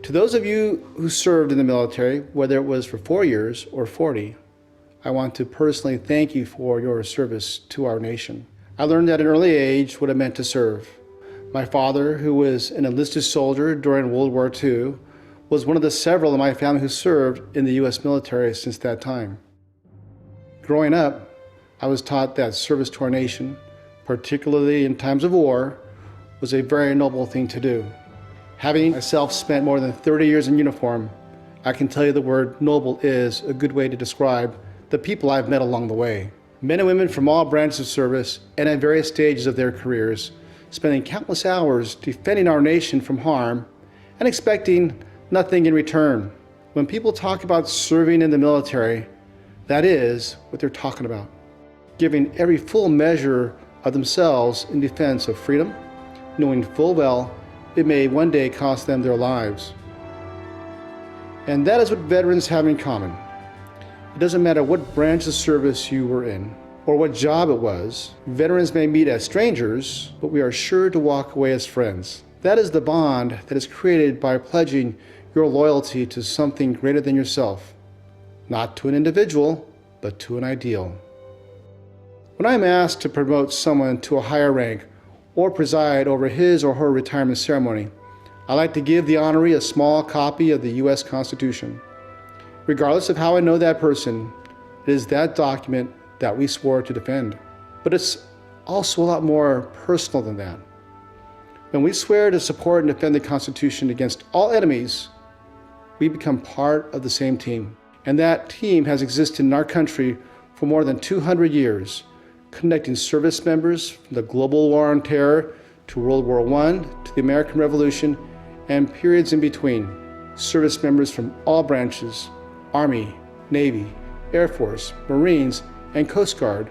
To those of you who served in the military, whether it was for 4 years or 40, I want to personally thank you for your service to our nation. I learned at an early age what it meant to serve. My father, who was an enlisted soldier during World War II, was one of the several in my family who served in the U.S. military since that time. Growing up, I was taught that service to our nation, particularly in times of war, was a very noble thing to do. Having myself spent more than 30 years in uniform, I can tell you the word noble is a good way to describe the people I've met along the way. Men and women from all branches of service and at various stages of their careers, spending countless hours defending our nation from harm and expecting nothing in return. When people talk about serving in the military, that is what they're talking about. Giving every full measure of themselves in defense of freedom, knowing full well it may one day cost them their lives. And that is what veterans have in common. It doesn't matter what branch of service you were in or what job it was. Veterans may meet as strangers, but we are sure to walk away as friends. That is the bond that is created by pledging your loyalty to something greater than yourself, not to an individual, but to an ideal. When I am asked to promote someone to a higher rank or preside over his or her retirement ceremony, I like to give the honoree a small copy of the U.S. Constitution. Regardless of how I know that person, it is that document that we swore to defend. But it's also a lot more personal than that. When we swear to support and defend the Constitution against all enemies, we become part of the same team. And that team has existed in our country for more than 200 years, connecting service members from the global war on terror to World War I, to the American Revolution, and periods in between. Service members from all branches, Army, Navy, Air Force, Marines, and Coast Guard,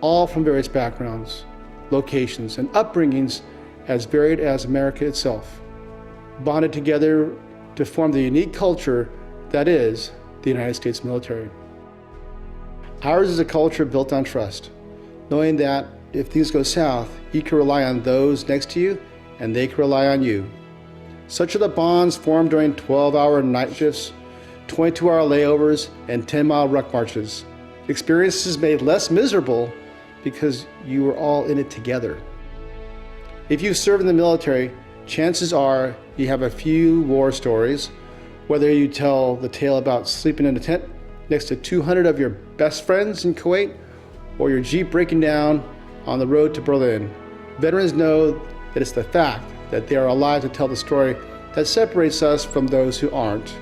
all from various backgrounds, locations, and upbringings as varied as America itself, bonded together to form the unique culture that is the United States military. Ours is a culture built on trust, knowing that if things go south, you can rely on those next to you and they can rely on you. Such are the bonds formed during 12-hour night shifts, 22-hour layovers, and 10-mile ruck marches. Experiences made less miserable because you were all in it together. If you serve in the military, chances are you have a few war stories, whether you tell the tale about sleeping in a tent next to 200 of your best friends in Kuwait, or your Jeep breaking down on the road to Berlin. Veterans know that it's the fact that they are alive to tell the story that separates us from those who aren't.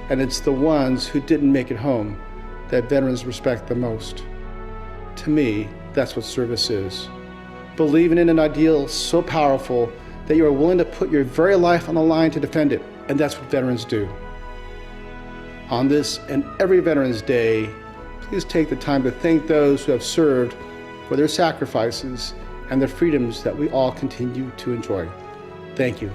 And it's the ones who didn't make it home that veterans respect the most. To me, that's what service is. Believing in an ideal so powerful that you are willing to put your very life on the line to defend it. And that's what veterans do. On this and every Veterans Day, please take the time to thank those who have served for their sacrifices and the freedoms that we all continue to enjoy. Thank you.